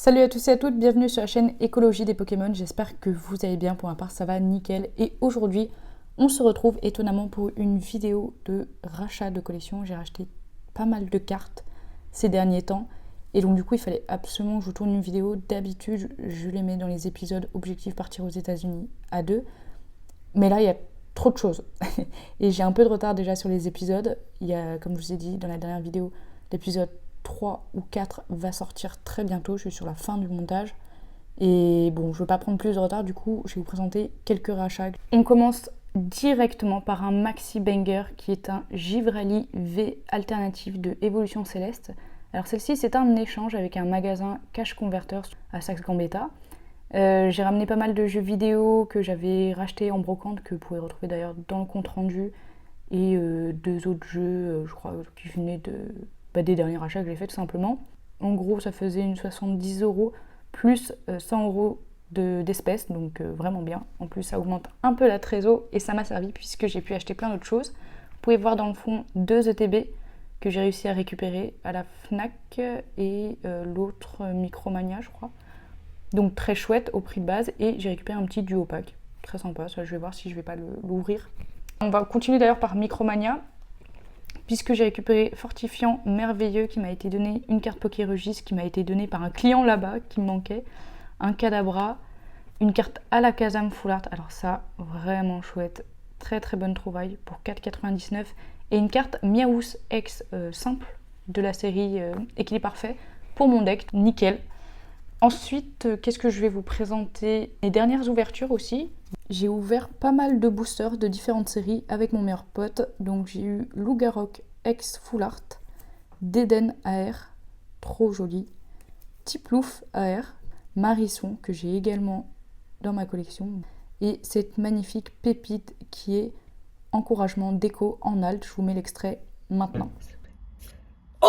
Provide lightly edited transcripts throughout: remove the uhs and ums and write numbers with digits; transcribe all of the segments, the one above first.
Salut à tous et à toutes, bienvenue sur la chaîne Écologie des Pokémon, j'espère que vous allez bien, pour ma part ça va nickel. Et aujourd'hui, on se retrouve étonnamment pour une vidéo de rachat de collection. J'ai racheté pas mal de cartes ces derniers temps, et donc du coup il fallait absolument que je vous tourne une vidéo. D'habitude, je les mets dans les épisodes Objectif partir aux États-Unis à 2, mais là il y a trop de choses, et j'ai un peu de retard déjà sur les épisodes. Il y a, comme je vous ai dit dans la dernière vidéo, l'épisode 3 ou 4 va sortir très bientôt, je suis sur la fin du montage. Et bon, je ne veux pas prendre plus de retard, du coup, je vais vous présenter quelques rachats. On commence directement par un Maxi Banger qui est un Givrali V alternative de Évolution Céleste. Alors celle-ci, c'est un échange avec un magasin Cash Converter à Saxe-Gambetta. J'ai ramené pas mal de jeux vidéo que j'avais rachetés en brocante, que vous pouvez retrouver d'ailleurs dans le compte rendu, et deux autres jeux, je crois, qui venaient des derniers achats que j'ai fait tout simplement. En gros, ça faisait une 70 € plus 100 € d'espèces, donc vraiment bien. En plus, ça augmente un peu la trésor et ça m'a servi puisque j'ai pu acheter plein d'autres choses. Vous pouvez voir dans le fond 2 ETB que j'ai réussi à récupérer à la Fnac et l'autre Micromania, je crois. Donc très chouette au prix de base, et j'ai récupéré un petit duo pack. Très sympa, ça je vais voir si je vais pas l'ouvrir. On va continuer d'ailleurs par Micromania, puisque j'ai récupéré Fortifiant Merveilleux qui m'a été donné, une carte Pokérugis qui m'a été donnée par un client là-bas qui me manquait, un Kadabra, une carte à la Kazam Full Art, alors ça vraiment chouette, très très bonne trouvaille pour 4,99, et une carte Miaous X simple de la série Équilibre Parfait pour mon deck, nickel. Ensuite, qu'est-ce que je vais vous présenter? Les dernières ouvertures aussi. J'ai ouvert pas mal de boosters de différentes séries avec mon meilleur pote. Donc j'ai eu Lougarok X Full Art, Deden AR, trop joli, Tiplouf AR, Marisson que j'ai également dans ma collection, et cette magnifique pépite qui est Encouragement déco en alt. Je vous mets l'extrait maintenant. Oh,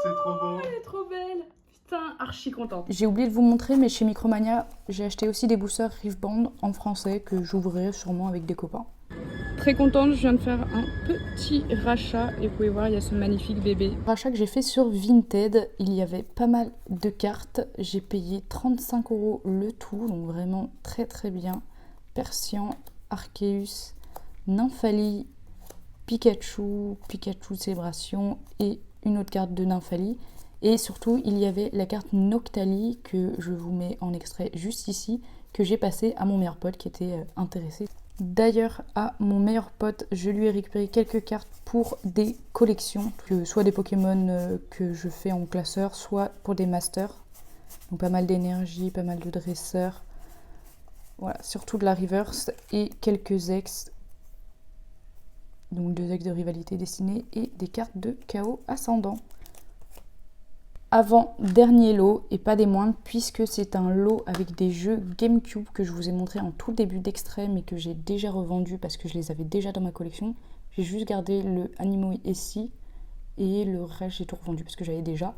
c'est trop beau. Elle est trop belle. Putain, archi contente. J'ai oublié de vous montrer, mais chez Micromania, j'ai acheté aussi des boosters Riftband en français que j'ouvrirai sûrement avec des copains. Très contente, je viens de faire un petit rachat et vous pouvez voir, il y a ce magnifique bébé. Rachat que j'ai fait sur Vinted, il y avait pas mal de cartes. J'ai payé 35 € le tout, donc vraiment très très bien. Persian, Arceus, Nymphali, Pikachu, Pikachu Célébration et une autre carte de Nymphali. Et surtout, il y avait la carte Noctali que je vous mets en extrait juste ici, que j'ai passé à mon meilleur pote qui était intéressé. D'ailleurs, à mon meilleur pote, je lui ai récupéré quelques cartes pour des collections, soit des Pokémon que je fais en classeur, soit pour des masters. Donc pas mal d'énergie, pas mal de dresseurs. Voilà, surtout de la reverse et quelques ex. Donc 2 ex de rivalité destinée et des cartes de chaos ascendant. Avant dernier lot, et pas des moindres, puisque c'est un lot avec des jeux GameCube que je vous ai montré en tout début d'extrait, mais que j'ai déjà revendu parce que je les avais déjà dans ma collection. J'ai juste gardé le Animoy SI et le reste j'ai tout revendu parce que j'avais déjà.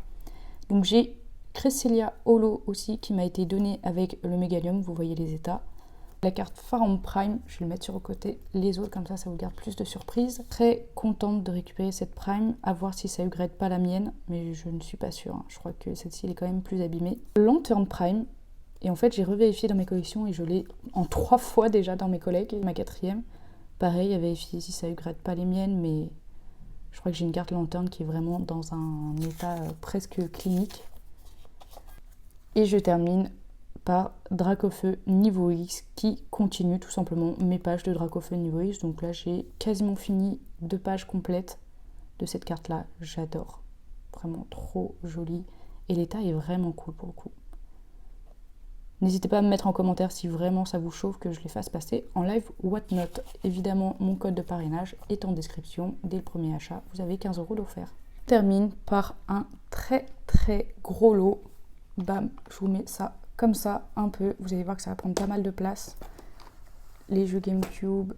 Donc j'ai Cresselia Holo aussi qui m'a été donné avec le Mégalium, vous voyez les états. La carte Farm Prime, je vais le mettre sur le côté, les autres, comme ça vous garde plus de surprises. Très contente de récupérer cette Prime, à voir si ça upgrade pas la mienne, mais je ne suis pas sûre, hein. Je crois que celle-ci elle est quand même plus abîmée. Lantern Prime, et en fait j'ai revérifié dans mes collections et je l'ai en 3 fois déjà dans mes collègues, ma 4e. Pareil, à vérifier si ça upgrade pas les miennes, mais je crois que j'ai une carte Lantern qui est vraiment dans un état presque clinique. Et je termine par Dracofeu niveau X qui continue tout simplement mes pages de Dracofeu niveau X. Donc là j'ai quasiment fini 2 pages complètes de cette carte là, j'adore, vraiment trop jolie et l'état est vraiment cool pour le coup. N'hésitez pas à me mettre en commentaire si vraiment ça vous chauffe que je les fasse passer en live ou whatnot. Évidemment mon code de parrainage est en description, dès le premier achat vous avez 15 € d'offert. Je termine par un très très gros lot, bam, je vous mets ça comme ça, un peu, vous allez voir que ça va prendre pas mal de place. Les jeux GameCube,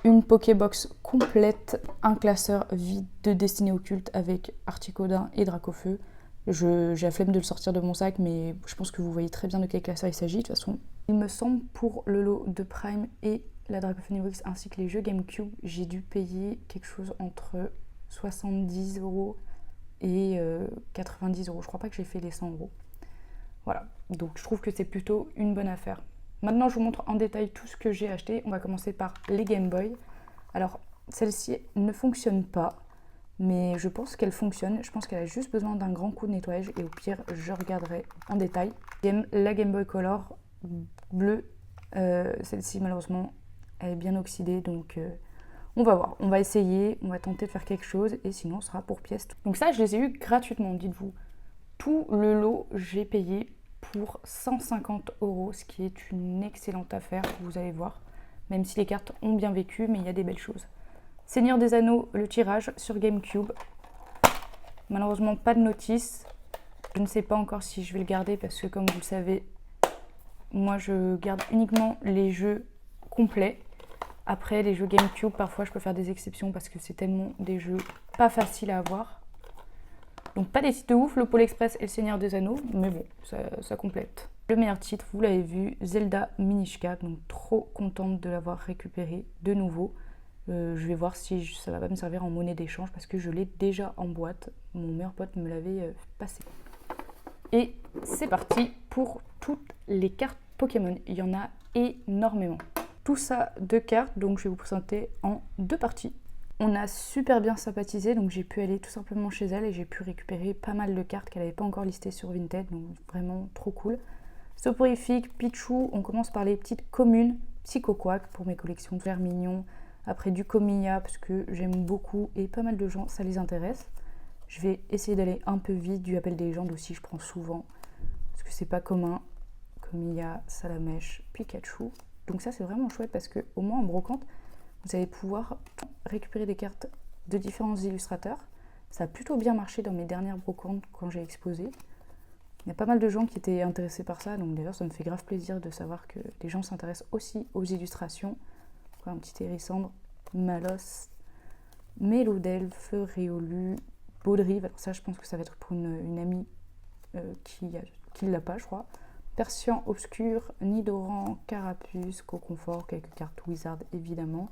une Pokébox complète, un classeur vide de Destinée Occulte avec Articodin et Dracofeu. J'ai la flemme de le sortir de mon sac, mais je pense que vous voyez très bien de quel classeur il s'agit. De toute façon, il me semble pour le lot de Prime et la Dracofeu Niveau X ainsi que les jeux GameCube, j'ai dû payer quelque chose entre 70 € et 90 €. Je crois pas que j'ai fait les 100 €. Voilà, donc je trouve que c'est plutôt une bonne affaire. Maintenant, je vous montre en détail tout ce que j'ai acheté. On va commencer par les Game Boy. Alors, celle-ci ne fonctionne pas, mais je pense qu'elle fonctionne. Je pense qu'elle a juste besoin d'un grand coup de nettoyage et au pire, je regarderai en détail. La Game Boy Color bleue, celle-ci malheureusement, elle est bien oxydée, donc on va voir. On va essayer, on va tenter de faire quelque chose et sinon, ce sera pour pièce. Donc ça, je les ai eu gratuitement, dites-vous. Tout le lot, j'ai payé pour 150 €, ce qui est une excellente affaire, vous allez voir. Même si les cartes ont bien vécu, mais il y a des belles choses. Seigneur des Anneaux, le tirage sur GameCube. Malheureusement, pas de notice. Je ne sais pas encore si je vais le garder parce que, comme vous le savez, moi je garde uniquement les jeux complets. Après, les jeux GameCube, parfois je peux faire des exceptions parce que c'est tellement des jeux pas faciles à avoir. Donc pas des titres de ouf, le Pôle Express et le Seigneur des Anneaux, mais bon, ça complète. Le meilleur titre, vous l'avez vu, Zelda Minish Cap, donc trop contente de l'avoir récupéré de nouveau. Je vais voir si ça va pas me servir en monnaie d'échange parce que je l'ai déjà en boîte. Mon meilleur pote me l'avait passé. Et c'est parti pour toutes les cartes Pokémon. Il y en a énormément. Tout ça de cartes, donc je vais vous présenter en 2 parties. On a super bien sympathisé, donc j'ai pu aller tout simplement chez elle et j'ai pu récupérer pas mal de cartes qu'elle n'avait pas encore listées sur Vinted, donc vraiment trop cool. Soporifique, Pichu, on commence par les petites communes, Psychoquack pour mes collections de Vermignon, après du Comilla parce que j'aime beaucoup et pas mal de gens ça les intéresse. Je vais essayer d'aller un peu vite, du Appel des légendes aussi je prends souvent, parce que c'est pas commun. Comilla, Salamèche, Pikachu, donc ça c'est vraiment chouette parce que au moins en brocante, vous allez pouvoir récupérer des cartes de différents illustrateurs. Ça a plutôt bien marché dans mes dernières brocantes quand j'ai exposé. Il y a pas mal de gens qui étaient intéressés par ça, donc d'ailleurs ça me fait grave plaisir de savoir que les gens s'intéressent aussi aux illustrations. Un petit Hérissandre, Malos, Mélodelphe, Réolu, Baudrive. Alors ça je pense que ça va être pour une amie qui l'a pas je crois. Persian Obscur, Nidoran, Carapuce, Coconfort, quelques cartes Wizard évidemment.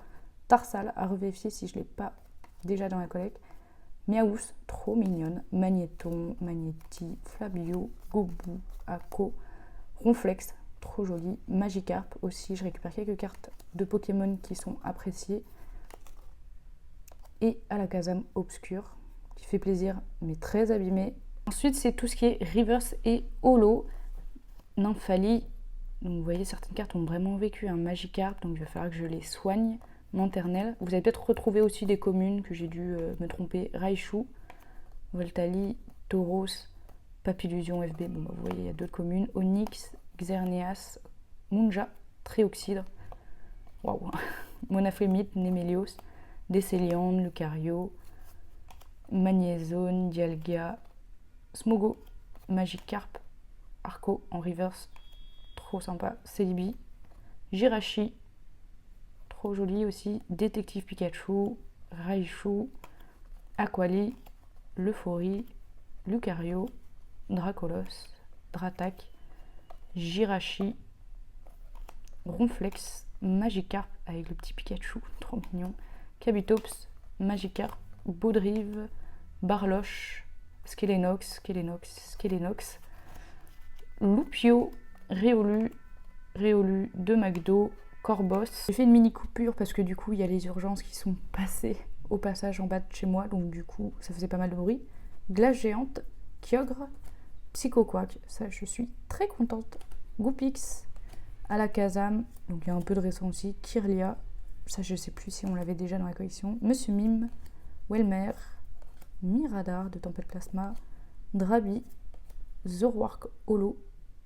Tarsal à revérifier si je ne l'ai pas déjà dans la collecte. Miaous, trop mignonne. Magnéton, Magnéti, Flabio, Gobou, Ako, Ronflex, trop joli. Magikarp aussi, je récupère quelques cartes de Pokémon qui sont appréciées. Et Alakazam Obscur, qui fait plaisir mais très abîmé. Ensuite, c'est tout ce qui est Reverse et Holo. Nymphalie, donc vous voyez certaines cartes ont vraiment vécu un Magikarp, donc il va falloir que je les soigne. Lanternelle. Vous avez peut-être retrouvé aussi des communes que j'ai dû me tromper. Raichu, Voltali, Tauros, Papillusion FB. Bon, bah, vous voyez, il y a 2 communes. Onyx, Xerneas, Munja, Tréoxydre. Waouh. Monafémite, Némélios, Décéliande, Lucario, Magnézone, Dialga, Smogo, Magikarp, Arco en reverse. Trop sympa. Celebi, Jirachi. Trop joli aussi, Détective Pikachu, Raichu, Aquali, Leufori, Lucario, Dracolos, Dratak, Jirachi, Ronflex, Magikarp avec le petit Pikachu, trop mignon, Kabutops, Magikarp, Baudrive, Barloche, Skelenox, Lupio, Réolu de McDo, Corbos. J'ai fait une mini coupure parce que du coup il y a les urgences qui sont passées au passage en bas de chez moi, donc du coup ça faisait pas mal de bruit. Glace géante, Kyogre, Psychoquack, ça je suis très contente. Goupix, Alakazam, donc il y a un peu de récent aussi. Kirlia, ça je sais plus si on l'avait déjà dans la collection. Monsieur Mime, Welmer, Miradar de Tempête Plasma, Drabi, Zoroark Holo,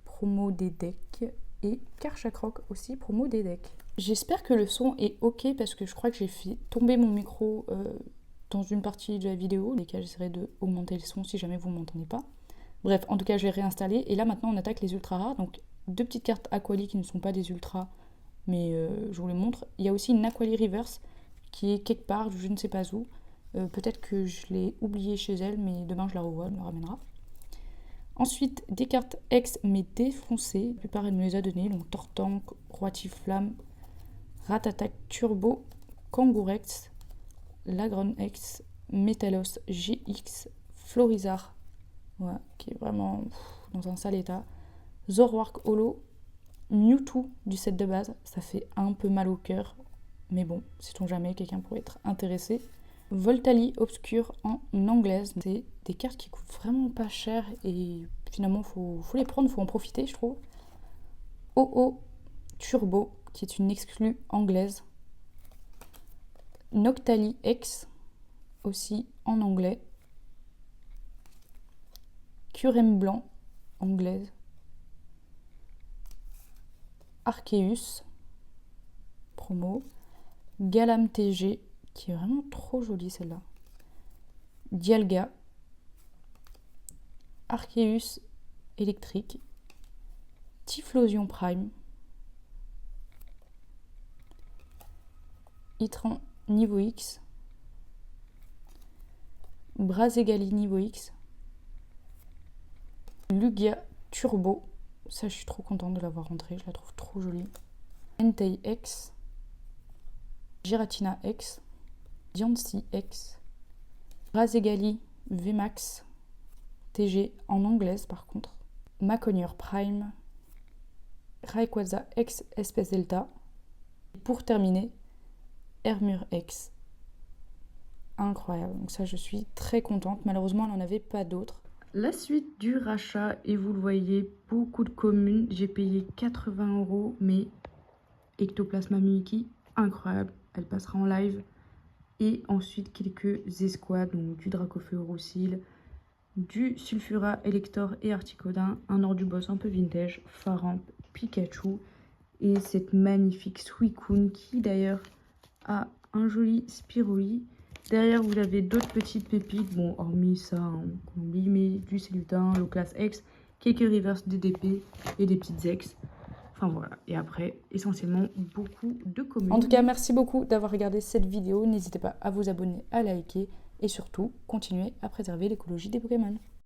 promo des decks, et Karchakroc aussi, promo des decks. J'espère que le son est ok parce que je crois que j'ai fait tomber mon micro dans une partie de la vidéo, lesquelles j'essaierai de augmenter le son si jamais vous ne m'entendez pas. Bref, en tout cas je vais réinstaller et là maintenant on attaque les ultra rares, donc 2 petites cartes Aquali qui ne sont pas des ultras, mais je vous les montre. Il y a aussi une Aquali Reverse qui est quelque part, je ne sais pas où. Peut-être que je l'ai oubliée chez elle, mais demain je la revois, elle me la ramènera. Ensuite, des cartes ex mais défoncées. La plupart elle me les a données. Donc Tortank, Roitiflamme, Ratatak Turbo, Kangourex, Lagron X, Metalos GX, Florizard, ouais, qui est vraiment dans un sale état. Zoroark Holo, Mewtwo du set de base, ça fait un peu mal au cœur, mais bon, sait-on jamais, quelqu'un pourrait être intéressé. Voltali Obscure en anglaise, c'est des cartes qui coûtent vraiment pas cher et finalement faut les prendre, faut en profiter je trouve. OO Turbo, qui est une exclue anglaise. Noctali X, aussi en anglais. Curem Blanc, anglaise. Arceus, promo. Galam TG, qui est vraiment trop jolie celle-là. Dialga. Arceus électrique. Typhlosion Prime. Itran niveau X. Brazegali niveau X. Lugia Turbo. Ça, je suis trop contente de l'avoir rentrée. Je la trouve trop jolie. Entei X. Giratina X. Diancie X. Brazegali VMAX. TG en anglaise par contre. Maconier Prime. Rayquaza X Espèce Delta. Et pour terminer, Hermure X. Incroyable. Donc ça, je suis très contente. Malheureusement, elle n'en avait pas d'autres. La suite du rachat, et vous le voyez, beaucoup de communes. J'ai payé 80 €, mais Ectoplasma Mimikyu, incroyable. Elle passera en live. Et ensuite, quelques escouades, donc du Dracofeu Roussil, du Sulfura Elector et Articodin, un Orduboss un peu vintage, Faramp, Pikachu, et cette magnifique Suicune qui d'ailleurs a un joli Spiroli. Derrière, vous avez d'autres petites pépites. Bon, hormis ça, on oublie, mais du Cellutin, Loclas X, quelques reverse DDP et des petites X. Enfin voilà. Et après, essentiellement, beaucoup de communes. En tout cas, merci beaucoup d'avoir regardé cette vidéo. N'hésitez pas à vous abonner, à liker et surtout, continuez à préserver l'écologie des Pokémon.